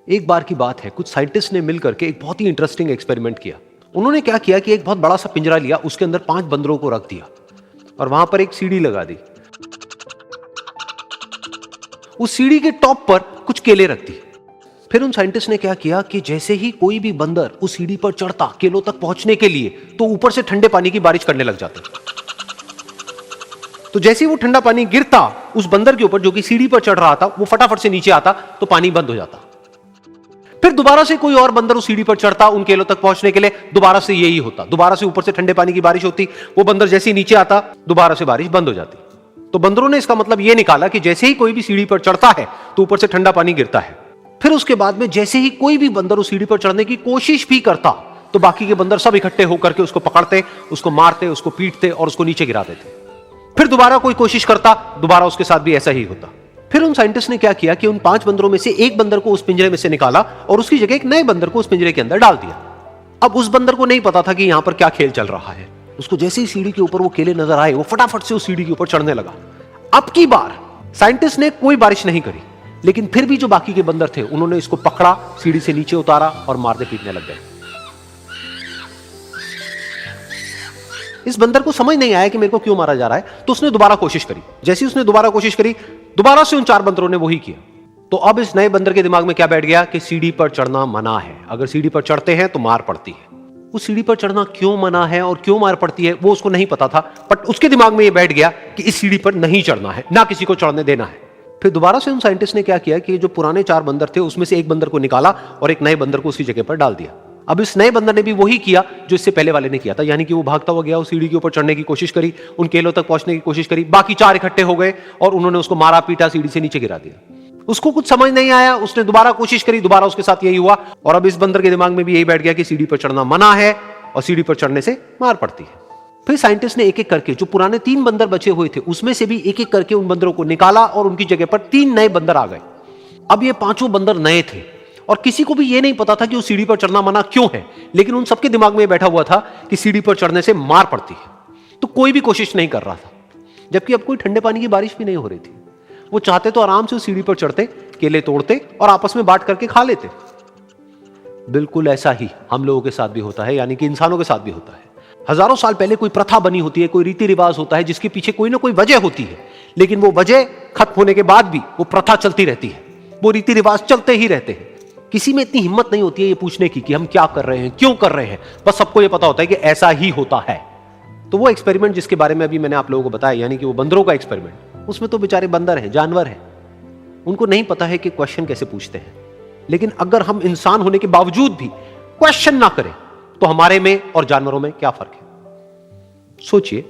एक बार की बात है, कुछ साइंटिस्ट ने मिलकर के एक बहुत ही इंटरेस्टिंग एक्सपेरिमेंट किया। उन्होंने क्या किया कि एक बहुत बड़ा सा पिंजरा लिया, उसके अंदर 5 बंदरों को रख दिया और वहां पर एक सीढ़ी लगा दी। उस सीढ़ी के टॉप पर कुछ केले रख दी। फिर उन साइंटिस्ट ने क्या किया कि जैसे ही कोई भी बंदर उस सीढ़ी पर चढ़ता केलों तक पहुंचने के लिए, तो ऊपर से ठंडे पानी की बारिश करने लग जाते। तो जैसे ही वो ठंडा पानी गिरता उस बंदर के ऊपर जो कि सीढ़ी पर चढ़ रहा था, वो फटाफट से नीचे आता तो पानी बंद हो जाता। फिर दोबारा से कोई और बंदर उस सीढ़ी पर चढ़ता उन केलों तक पहुंचने के लिए, दोबारा से यही होता। दोबारा से ऊपर से ठंडे पानी की बारिश होती, वो बंदर जैसे ही नीचे आता दोबारा से बारिश बंद हो जाती। तो बंदरों ने इसका मतलब यह निकाला कि जैसे ही कोई भी सीढ़ी पर चढ़ता है तो ऊपर से ठंडा पानी गिरता है। फिर उसके बाद में जैसे ही कोई भी बंदर उस सीढ़ी पर चढ़ने की कोशिश भी करता तो बाकी के बंदर सब इकट्ठे होकर के उसको पकड़ते, उसको मारते, उसको पीटते और उसको नीचे गिरा देते। फिर दोबारा कोई कोशिश करता, दोबारा उसके साथ भी ऐसा ही होता। फिर उन साइंटिस्ट ने क्या किया कि उन 5 बंदरों में से एक बंदर को उस पिंजरे में से निकाला और उसकी जगह एक नए बंदर को उस पिंजरे के अंदर डाल दिया। अब उस बंदर को नहीं पता था कि यहां पर क्या खेल चल रहा है। उसको जैसे ही सीढ़ी के ऊपर वो केले नजर आए, वो फटाफट से उस सीढ़ी के ऊपर चढ़ने लगा। अब की बार साइंटिस्ट ने कोई बारिश नहीं करी, लेकिन फिर भी जो बाकी के बंदर थे उन्होंने इसको पकड़ा, सीढ़ी से नीचे उतारा और मारने पीटने लग गए। इस बंदर को समझ नहीं आया कि मेरे को क्यों मारा जा रहा है, तो उसने दोबारा कोशिश करी। जैसे ही उसने दोबारा कोशिश करी, दोबारा से उन 4 बंदरों ने वही किया। तो अब इस नए बंदर के दिमाग में क्या बैठ गया कि सीढ़ी पर चढ़ना मना है, अगर सीढ़ी पर चढ़ते हैं तो मार पड़ती है। उस सीढ़ी पर चढ़ना क्यों मना है और क्यों मार पड़ती है वो उसको नहीं पता था, बट उसके दिमाग में यह बैठ गया कि इस सीढ़ी पर नहीं चढ़ना है, ना किसी को चढ़ने देना है। फिर दोबारा से उन साइंटिस्ट ने क्या किया कि जो पुराने 4 बंदर थे उसमें से एक बंदर को निकाला और एक नए बंदर को उसकी जगह पर डाल दिया। अब इस नए बंदर ने भी वही किया जो इससे पहले वाले ने किया था, यानी कि वो भागता हुआ गया, उस सीढ़ी के ऊपर चढ़ने की कोशिश करी, उन केलों तक पहुंचने की कोशिश करी। बाकी 4 इकट्ठे हो गए और उन्होंने उसको मारा पीटा, सीढ़ी से नीचे गिरा दिया। उसको कुछ समझ नहीं आया, उसने दोबारा कोशिश करी, दोबारा उसके साथ यही हुआ। और अब इस बंदर के दिमाग में भी यही बैठ गया कि सीढ़ी पर चढ़ना मना है और सीढ़ी पर चढ़ने से मार पड़ती है। फिर साइंटिस्ट ने एक एक करके जो पुराने 3 बंदर बचे हुए थे उसमें से भी एक एक करके उन बंदरों को निकाला और उनकी जगह पर 3 नए बंदर आ गए। अब ये 5 बंदर नए थे और किसी को भी ये नहीं पता था कि उस सीढ़ी पर चढ़ना मना क्यों है, लेकिन उन सबके दिमाग में बैठा हुआ था कि सीढ़ी पर चढ़ने से मार पड़ती है। तो कोई भी कोशिश नहीं कर रहा था, जबकि अब कोई ठंडे पानी की बारिश भी नहीं हो रही थी। वो चाहते तो आराम से उस सीढ़ी पर चढ़ते, केले तोड़ते और आपस में बांट करके खा लेते। बिल्कुल ऐसा ही हम लोगों के साथ भी होता है, यानी कि इंसानों के साथ भी होता है। हजारों साल पहले कोई प्रथा बनी होती है, कोई रीति रिवाज होता है जिसके पीछे कोई ना कोई वजह होती है, लेकिन वो वजह खत्म होने के बाद भी वो प्रथा चलती रहती है, वो रीति रिवाज चलते ही रहते हैं। किसी में इतनी हिम्मत नहीं होती है ये पूछने की कि हम क्या कर रहे हैं, क्यों कर रहे हैं, बस सबको ये पता होता है कि ऐसा ही होता है। तो वो एक्सपेरिमेंट जिसके बारे में अभी मैंने आप लोगों को बताया, यानी कि वो बंदरों का एक्सपेरिमेंट, उसमें तो बेचारे बंदर हैं, जानवर हैं, उनको नहीं पता है कि क्वेश्चन कैसे पूछते हैं। लेकिन अगर हम इंसान होने के बावजूद भी क्वेश्चन ना करें तो हमारे में और जानवरों में क्या फर्क है? सोचिए।